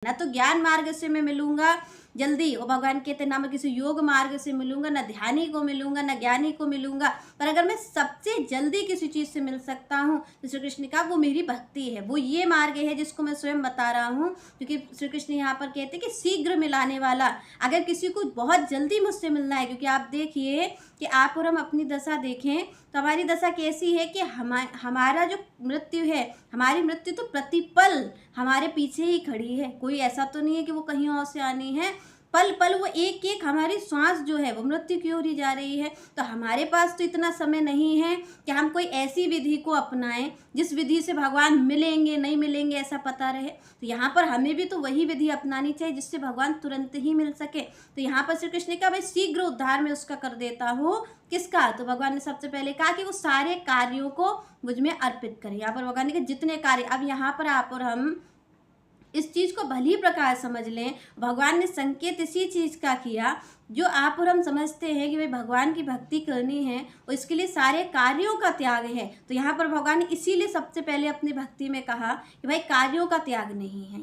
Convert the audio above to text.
ना तो ज्ञान मार्ग से मैं मिलूंगा जल्दी, और भगवान कहते ना मैं किसी योग मार्ग से मिलूंगा, ना ध्यानी को मिलूंगा, ना ज्ञानी को मिलूंगा, पर अगर मैं सबसे जल्दी किसी चीज से मिल सकता हूँ तो श्री कृष्ण का वो मेरी भक्ति है, वो ये मार्ग है जिसको मैं स्वयं बता रहा हूँ। क्योंकि श्री कृष्ण यहाँ पर कहते हैं कि शीघ्र मिलाने वाला, अगर किसी को बहुत जल्दी मुझसे मिलना है, क्योंकि आप देखिए कि आप और हम अपनी दशा देखें तो हमारी दशा कैसी है कि हमारा जो मृत्यु है, हमारी मृत्यु तो प्रतिपल हमारे पीछे ही खड़ी है, कोई ऐसा तो नहीं है कि वो कहीं और से आनी है, पल पल वो एक एक हमारी श्वास जो है वो मृत्यु की ओर ही जा रही है। तो हमारे पास तो इतना समय नहीं है कि हम कोई ऐसी विधि को अपनाएं जिस विधि से भगवान मिलेंगे नहीं मिलेंगे ऐसा पता रहे। तो यहाँ पर हमें भी तो वही विधि अपनानी चाहिए जिससे भगवान तुरंत ही मिल सके। तो यहाँ पर श्री कृष्ण का भाई शीघ्र उद्धार में उसका कर देता हूँ। किसका? तो भगवान ने सबसे पहले कहा कि वो सारे कार्यों को मुझ में अर्पित करें। यहाँ पर भगवान ने कहा जितने कार्य, अब यहाँ पर आप और हम इस चीज को भली प्रकार समझ लें, भगवान ने संकेत इसी चीज का किया जो आप और हम समझते हैं कि भाई भगवान की भक्ति करनी है और इसके लिए सारे कार्यों का त्याग है। तो यहाँ पर भगवान ने इसीलिए सबसे पहले अपनी भक्ति में कहा कि भाई कार्यों का त्याग नहीं है।